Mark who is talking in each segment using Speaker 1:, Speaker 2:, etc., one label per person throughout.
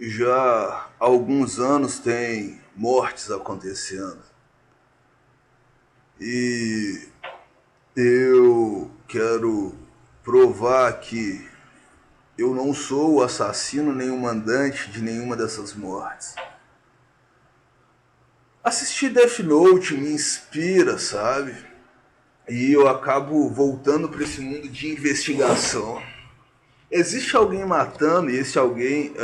Speaker 1: Já há alguns anos tem mortes acontecendo e eu quero provar que eu não sou o assassino nem o mandante de nenhuma dessas mortes. Assistir Death Note me inspira, sabe? E eu acabo voltando para esse mundo de investigação. Existe alguém matando e esse alguém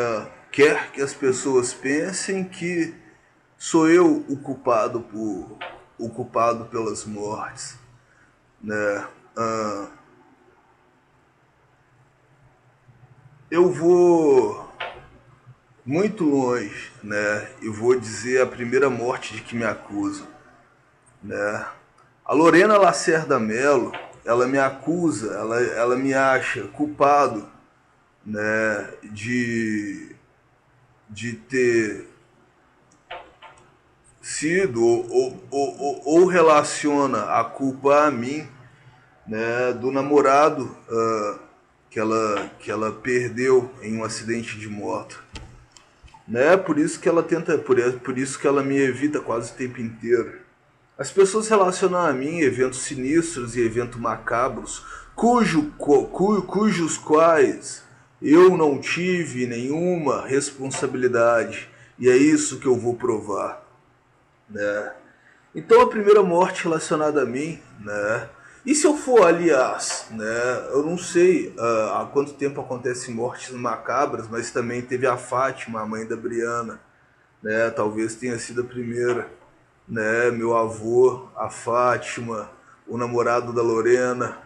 Speaker 1: quer que as pessoas pensem que sou eu o culpado pelas mortes, né? Ah, eu vou muito longe, né? E vou dizer a primeira morte de que me acusam, né? A Lorena Lacerda Mello, ela me acusa, ela me acha culpado, né? De ter sido ou relaciona a culpa a mim, né, do namorado que ela perdeu em um acidente de moto, né? Por isso que ela tenta, por isso que ela me evita quase o tempo inteiro. As pessoas relacionam a mim eventos sinistros e eventos macabros, cujos quais eu não tive nenhuma responsabilidade. E é isso que eu vou provar, né? Então a primeira morte relacionada a mim, né? E se eu for, aliás, né? Eu não sei há quanto tempo acontecem mortes macabras, mas também teve a Fátima, a mãe da Briana, né? Talvez tenha sido a primeira, né? Meu avô, a Fátima, o namorado da Lorena,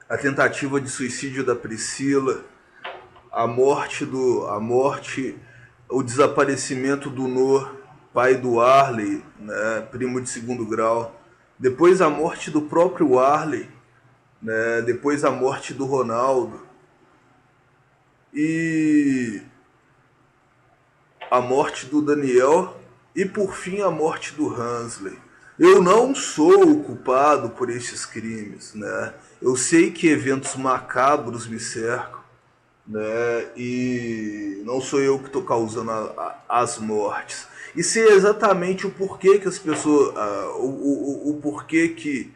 Speaker 1: a tentativa de suicídio da Priscila, o desaparecimento do Nor, pai do Arley, né, primo de segundo grau, depois a morte do próprio Arley, né, depois a morte do Ronaldo e a morte do Daniel e por fim a morte do Hansley. Eu não sou o culpado por estes crimes, né? Eu sei que eventos macabros me cercam, né? E não sou eu que estou causando as mortes. E sei exatamente o porquê que as pessoas, o porquê que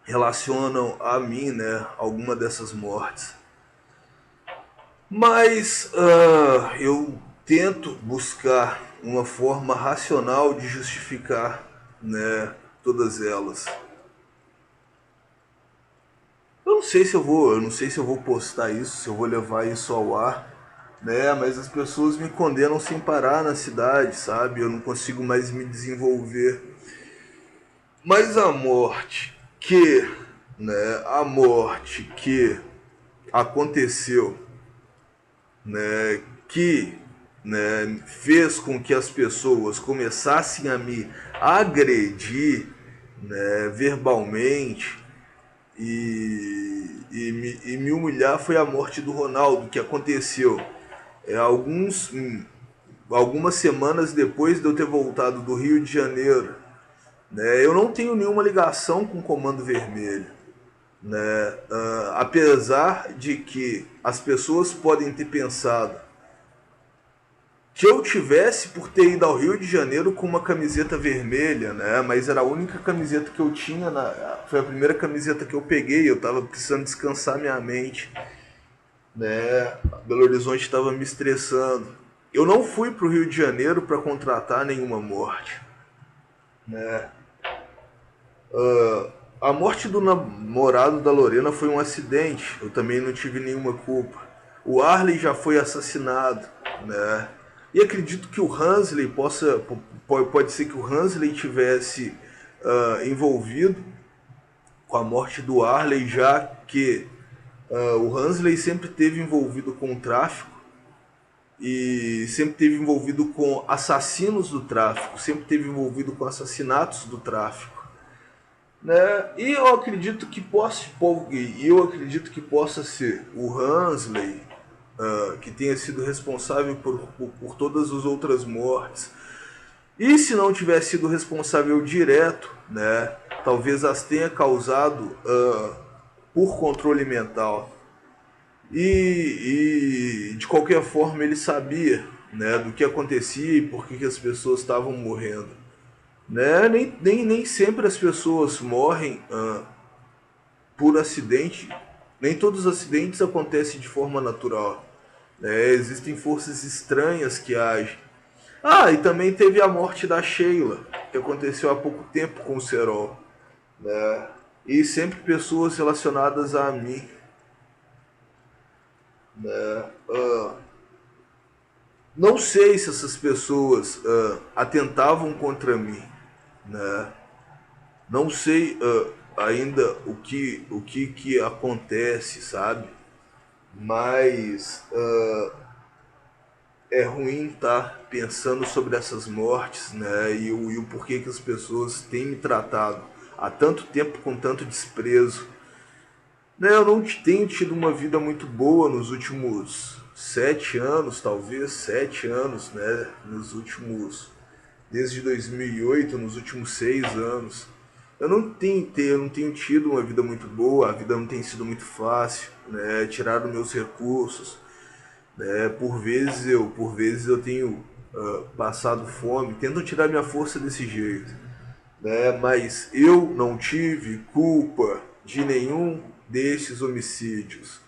Speaker 1: relacionam a mim, né, alguma dessas mortes. Mas eu tento buscar uma forma racional de justificar, né, todas elas. Eu não sei se eu vou postar isso, se eu vou levar isso ao ar, né? Mas as pessoas me condenam sem parar na cidade, sabe? Eu não consigo mais me desenvolver. Mas a morte que aconteceu, né? Que, né, fez com que as pessoas começassem a me agredir, né, verbalmente, e me humilhar foi a morte do Ronaldo, que aconteceu algumas semanas depois de eu ter voltado do Rio de Janeiro. Né? Eu não tenho nenhuma ligação com o Comando Vermelho. Né? Apesar de que as pessoas podem ter pensado que eu tivesse por ter ido ao Rio de Janeiro com uma camiseta vermelha, né? Mas era a única camiseta que eu tinha, foi a primeira camiseta que eu peguei, eu tava precisando descansar minha mente, né? Belo Horizonte estava me estressando. Eu não fui pro Rio de Janeiro para contratar nenhuma morte, né? A morte do namorado da Lorena foi um acidente, eu também não tive nenhuma culpa. O Arley já foi assassinado, né? E acredito que o Hansley pode ser que o Hansley tivesse envolvido com a morte do Arley, já que o Hansley sempre teve envolvido com o tráfico e sempre teve envolvido com assassinos do tráfico, sempre teve envolvido com assassinatos do tráfico, né? Eu acredito que possa ser o Hansley que tenha sido responsável por todas as outras mortes. E se não tivesse sido responsável direto, né, talvez as tenha causado por controle mental. E de qualquer forma ele sabia, né, do que acontecia e por que as pessoas estavam morrendo. Né? Nem sempre as pessoas morrem por acidente, nem todos os acidentes acontecem de forma natural. Né? Existem forças estranhas que agem. Ah, e também teve a morte da Sheila, que aconteceu há pouco tempo com o Serol. Né? E sempre pessoas relacionadas a mim. Né? Não sei se essas pessoas atentavam contra mim. Né? Não sei ainda que acontece, sabe? Mas é ruim estar pensando sobre essas mortes, né? E o porquê que as pessoas têm me tratado há tanto tempo com tanto desprezo. Né, eu não tenho tido uma vida muito boa nos últimos 7 anos, talvez 7 anos, né? Desde 2008, nos últimos 6 anos. Eu não tenho tido uma vida muito boa, a vida não tem sido muito fácil, né? Tiraram meus recursos, né? Por vezes eu tenho passado fome, tentam tirar minha força desse jeito, né? Mas eu não tive culpa de nenhum desses homicídios.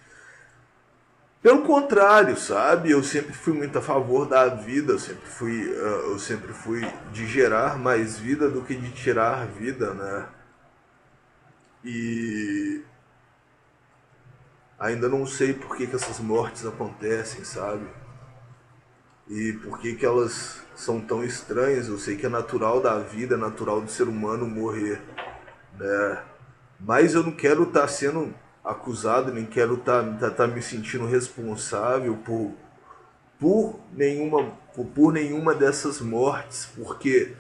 Speaker 1: Pelo contrário, sabe? Eu sempre fui muito a favor da vida, eu sempre fui de gerar mais vida do que de tirar vida, né? E ainda não sei por que essas mortes acontecem, sabe? E por que elas são tão estranhas. Eu sei que é natural da vida, é natural do ser humano morrer, né? Mas eu não quero estar sendo acusado, nem quero estar me sentindo responsável por nenhuma dessas mortes, porque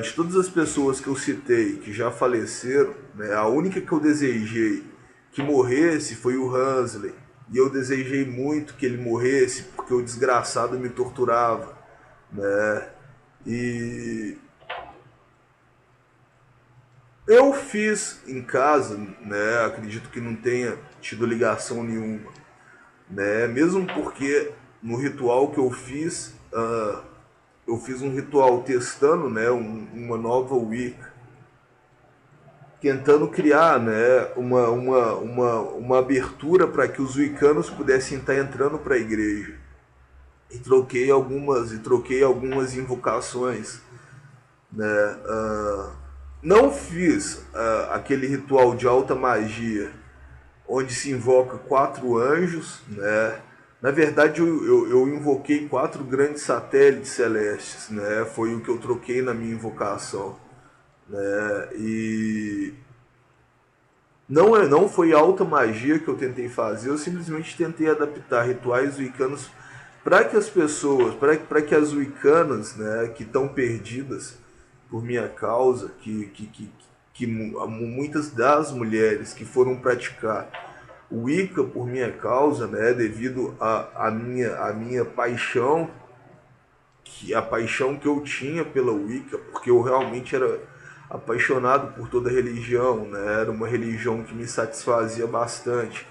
Speaker 1: de todas as pessoas que eu citei que já faleceram, né, a única que eu desejei que morresse foi o Hansley. E eu desejei muito que ele morresse porque o desgraçado me torturava, né? E eu fiz em casa, né? Acredito que não tenha tido ligação nenhuma, né? Mesmo porque no ritual que eu fiz um ritual testando, né? Uma nova Wicca, tentando criar, né? Uma abertura para que os wiccanos pudessem estar entrando para a igreja. E troquei algumas invocações, né? Não fiz aquele ritual de alta magia onde se invoca 4 anjos, né? Na verdade, eu invoquei 4 grandes satélites celestes, né? Foi o que eu troquei na minha invocação, né? E não foi alta magia que eu tentei fazer, eu simplesmente tentei adaptar rituais wiccanos para que as pessoas, para que as wiccanas, né, que estão perdidas por minha causa, que muitas das mulheres que foram praticar o Wicca por minha causa, né, devido à minha paixão, a paixão que eu tinha pela Wicca, porque eu realmente era apaixonado por toda a religião, né, era uma religião que me satisfazia bastante.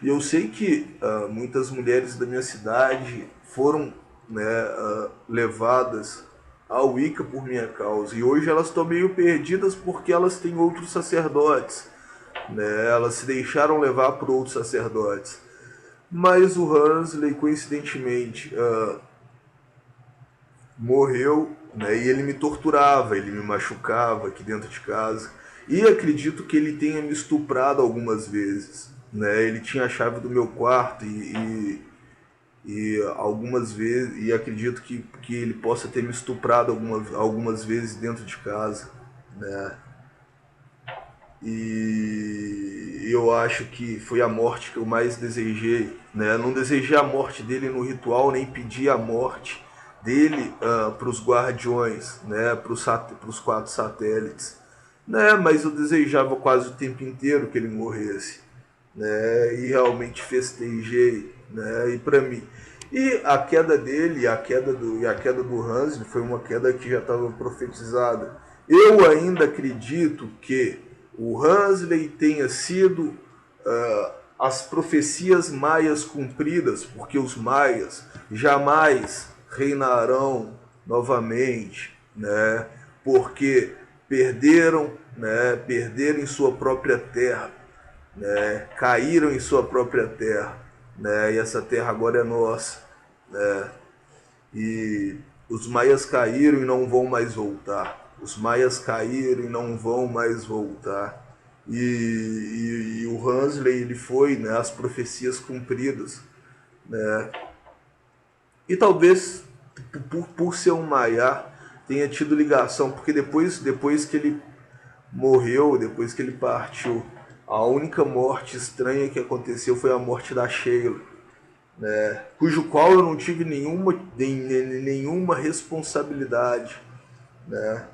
Speaker 1: E eu sei que muitas mulheres da minha cidade foram, né, levadas ao Wicca por minha causa. E hoje elas estão meio perdidas porque elas têm outros sacerdotes, né? Elas se deixaram levar por outros sacerdotes. Mas o Hansley, coincidentemente, morreu, né? E ele me torturava, ele me machucava aqui dentro de casa. E acredito que ele tenha me estuprado algumas vezes, né? Ele tinha a chave do meu quarto e algumas vezes, e acredito que ele possa ter me estuprado algumas vezes dentro de casa, né? E eu acho que foi a morte que eu mais desejei, né? Não desejei a morte dele no ritual, nem pedi a morte dele para os guardiões, né? Para os 4 satélites, né? Mas eu desejava quase o tempo inteiro que ele morresse, né? E realmente festejei, né? E para mim, e a queda dele, e a queda do Hansley foi uma queda que já estava profetizada. Eu ainda acredito que o Hansley tenha sido as profecias maias cumpridas, porque os maias jamais reinarão novamente, né? Porque perderam, né? Perderam em sua própria terra, né? Caíram em sua própria terra, né? E essa terra agora é nossa, né? E os maias caíram e não vão mais voltar. Os maias caíram e não vão mais voltar. E o Huxley, ele foi, né, as profecias cumpridas, né? E talvez por ser um maia tenha tido ligação, porque depois que ele morreu, depois que ele partiu, a única morte estranha que aconteceu foi a morte da Sheila, né, cujo qual eu não tive nenhuma responsabilidade, né?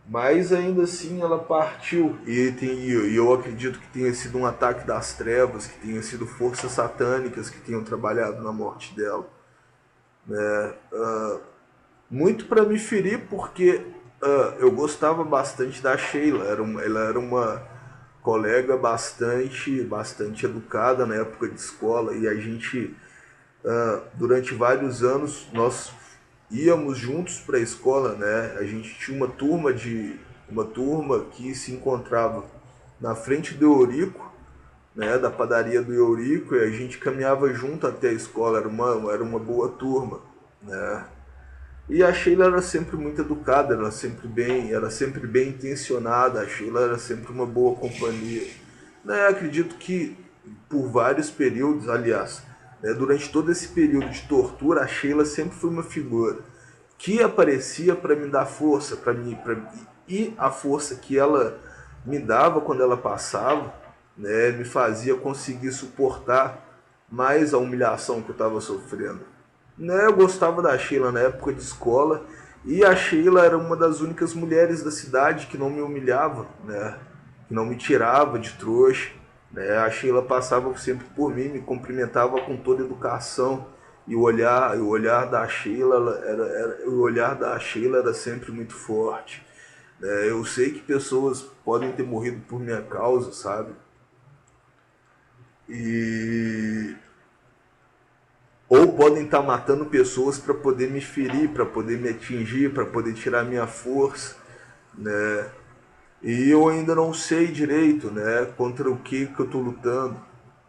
Speaker 1: Mas ainda assim ela partiu. E eu acredito que tenha sido um ataque das trevas, que tenha sido forças satânicas que tenham trabalhado na morte dela, né? Muito para me ferir, porque eu gostava bastante da Sheila. Ela era uma colega bastante educada na época de escola, e a gente, durante vários anos, nós íamos juntos para a escola, né? A gente tinha uma turma que se encontrava na frente do Eurico, né? Da padaria do Eurico, e a gente caminhava junto até a escola. Era uma boa turma, né? E a Sheila era sempre muito educada, era sempre bem intencionada. A Sheila era sempre uma boa companhia, né? Acredito que por vários períodos, aliás, né, durante todo esse período de tortura, a Sheila sempre foi uma figura que aparecia para me dar força, e a força que ela me dava quando ela passava, né, me fazia conseguir suportar mais a humilhação que eu estava sofrendo. Né, eu gostava da Sheila na época de escola, e a Sheila era uma das únicas mulheres da cidade que não me humilhava, né, que não me tirava de trouxa, né. A Sheila passava sempre por mim, me cumprimentava com toda educação, e o olhar da Sheila era sempre muito forte, né. Eu sei que pessoas podem ter morrido por minha causa, sabe? E ou podem estar matando pessoas para poder me ferir, para poder me atingir, para poder tirar minha força, né? E eu ainda não sei direito, né, contra o que eu estou lutando,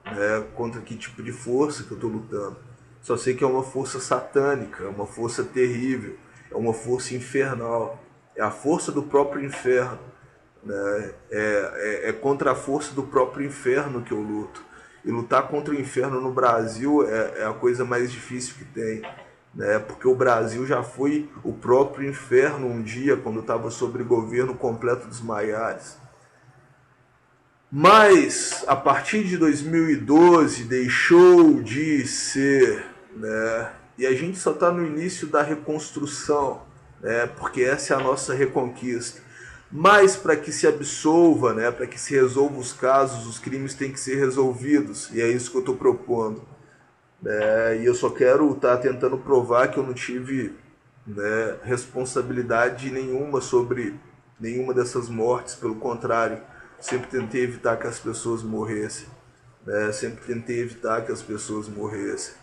Speaker 1: né, contra que tipo de força que eu estou lutando. Só sei que é uma força satânica, é uma força terrível, é uma força infernal, é a força do próprio inferno, né? É contra a força do próprio inferno que eu luto. E lutar contra o inferno no Brasil é a coisa mais difícil que tem, né? Porque o Brasil já foi o próprio inferno um dia, quando estava sob governo completo dos maiares. Mas a partir de 2012 deixou de ser, né? E a gente só está no início da reconstrução, né? Porque essa é a nossa reconquista. Mas para que se absolva, né? Para que se resolva os casos, os crimes têm que ser resolvidos. E é isso que eu estou propondo. E eu só quero estar tentando provar que eu não tive, né, responsabilidade nenhuma sobre nenhuma dessas mortes. Pelo contrário, sempre tentei evitar que as pessoas morressem, né? Sempre tentei evitar que as pessoas morressem.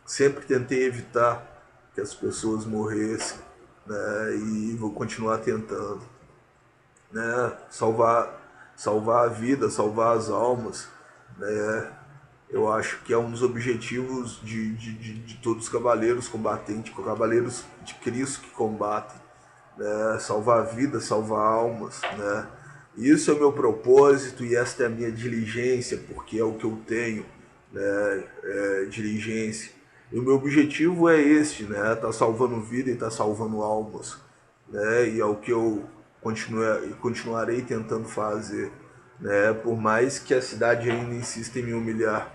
Speaker 1: Sempre tentei evitar que as pessoas morressem, né? E vou continuar tentando, né? Salvar a vida, salvar as almas, né? Eu acho que é um dos objetivos de todos os cavaleiros combatentes, cavaleiros de Cristo que combatem, né? Salvar vidas, salvar almas, né? Isso é o meu propósito e esta é a minha diligência, porque é o que eu tenho, né? Diligência. E o meu objetivo é este, né? Tá salvando vida e tá salvando almas, né? E é o que eu continuarei tentando fazer, né? Por mais que a cidade ainda insista em me humilhar,